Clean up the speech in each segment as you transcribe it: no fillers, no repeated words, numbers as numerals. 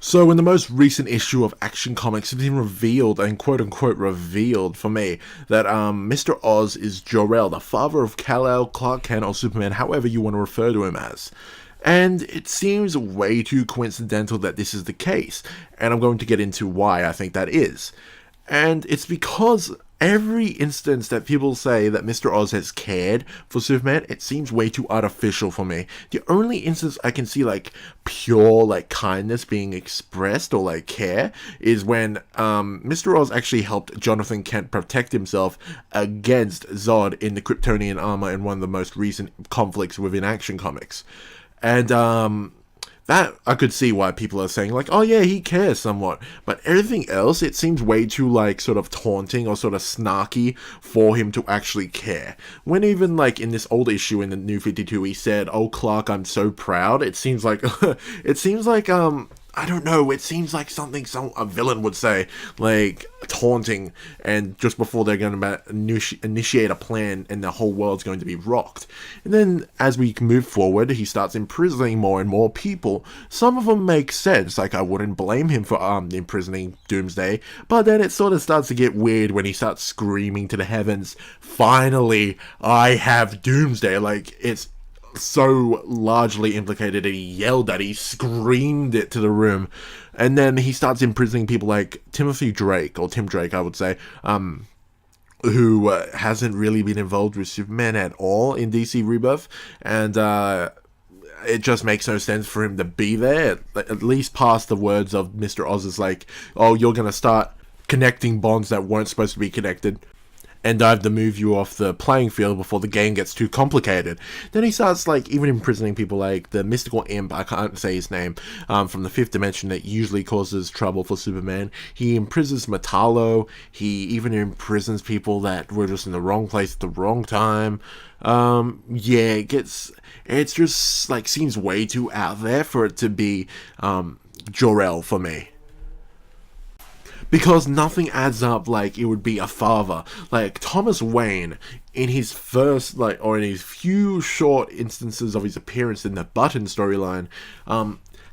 So in the most recent issue of Action Comics, it's been revealed, and quote-unquote revealed for me, that Mr. Oz is Jor-El, the father of Kal-El, Clark Kent, or Superman, however you want to refer to him as. And it seems way too coincidental that this is the case, and I'm going to get into why I think that is. And it's because every instance that people say that Mr. Oz has cared for Superman, it seems way too artificial for me. The only instance I can see like pure like kindness being expressed or like care is when Mr. Oz actually helped Jonathan Kent protect himself against Zod in the Kryptonian armor in one of the most recent conflicts within Action Comics. And that I could see why people are saying like, oh yeah, he cares somewhat, but everything else, it seems way too like sort of taunting or sort of snarky for him to actually care. When even like in this old issue in the New 52, he said, "Oh Clark, I'm so proud." It seems like I don't know, it seems like something a villain would say, like taunting, and just before they're going to initiate a plan and the whole world's going to be rocked. And then as we move forward, he starts imprisoning more and more people. Some of them make sense, like I wouldn't blame him for imprisoning Doomsday, but then it sort of starts to get weird when he starts screaming to the heavens, "Finally, I have Doomsday!" Like, it's so largely implicated that he yelled that, he screamed it to the room. And then he starts imprisoning people like Timothy Drake, or Tim Drake I would say, who hasn't really been involved with Superman at all in DC Rebirth, and it just makes no sense for him to be there, at least past the words of Mr. Oz is like, "Oh, you're gonna start connecting bonds that weren't supposed to be connected, and I have to move you off the playing field before the game gets too complicated." Then he starts, like, even imprisoning people like the mystical imp, I can't say his name, from the fifth dimension that usually causes trouble for Superman. He imprisons Metallo. He even imprisons people that were just in the wrong place at the wrong time. Yeah, it's just, like, seems way too out there for it to be, Jor-El for me. Because nothing adds up like it would be a father. Like, Thomas Wayne, in his first, like, or in his few short instances of his appearance in the Button storyline,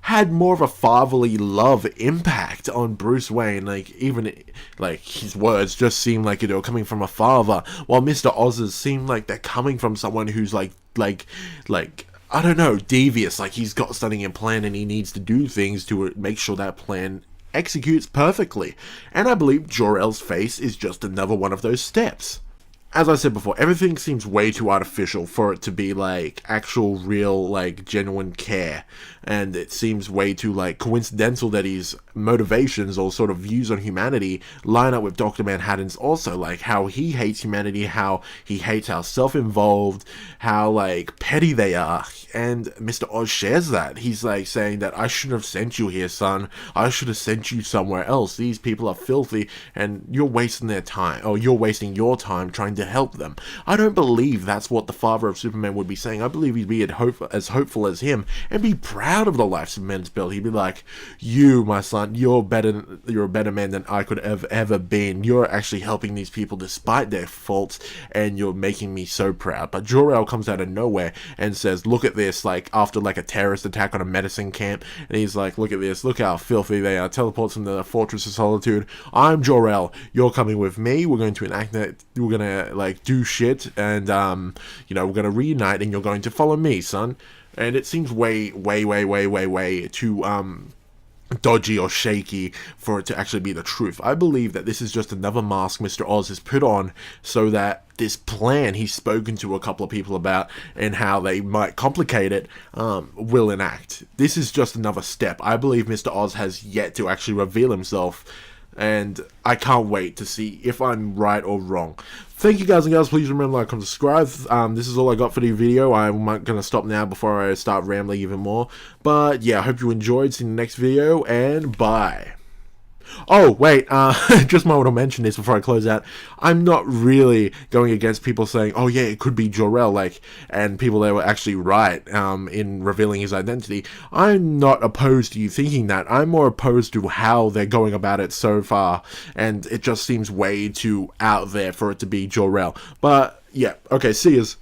had more of a fatherly love impact on Bruce Wayne. Like, even, like, his words just seem like they were coming from a father, while Mr. Oz's seem like they're coming from someone who's, like, I don't know, devious. Like, he's got something in plan and he needs to do things to make sure that plan executes perfectly, and I believe Jor-El's face is just another one of those steps. As I said before, everything seems way too artificial for it to be, like, actual, real, like, genuine care. And it seems way too, like, coincidental that his motivations or sort of views on humanity line up with Dr. Manhattan's also. Like, how he hates humanity, how he hates how self-involved, how, like, petty they are. And Mr. Oz shares that. He's, like, saying that, "I shouldn't have sent you here, son. I should have sent you somewhere else. These people are filthy, and you're wasting their time, or you're wasting your time trying to help them." I don't believe that's what the father of Superman would be saying. I believe he'd be as hopeful as him and be proud of the life Superman's built. He'd be like, "You, my son, you're a better man than I could have ever been. You're actually helping these people despite their faults, and you're making me so proud." But Jor-El comes out of nowhere and says, "Look at this," like, after, like, a terrorist attack on a medicine camp, and he's like, "Look at this, look how filthy they are," teleports from the Fortress of Solitude. "I'm Jor-El, you're coming with me, we're going to enact that, we're gonna, like, do shit, and, you know, we're gonna reunite, and you're going to follow me, son." And it seems way too, dodgy or shaky for it to actually be the truth. I believe that this is just another mask Mr. Oz has put on so that this plan he's spoken to a couple of people about and how they might complicate it will enact. This is just another step. I believe Mr. Oz has yet to actually reveal himself, and I can't wait to see if I'm right or wrong. Thank you guys and girls. Please remember to like and subscribe. This is all I got for the video. I'm going to stop now before I start rambling even more. But yeah, I hope you enjoyed. See you in the next video, and bye. Oh, wait, just might want to mention this before I close out. I'm not really going against people saying, "Oh yeah, it could be Jor-El," like, and people that were actually right in revealing his identity. I'm not opposed to you thinking that. I'm more opposed to how they're going about it so far, and it just seems way too out there for it to be Jor-El. But yeah, okay, see yous.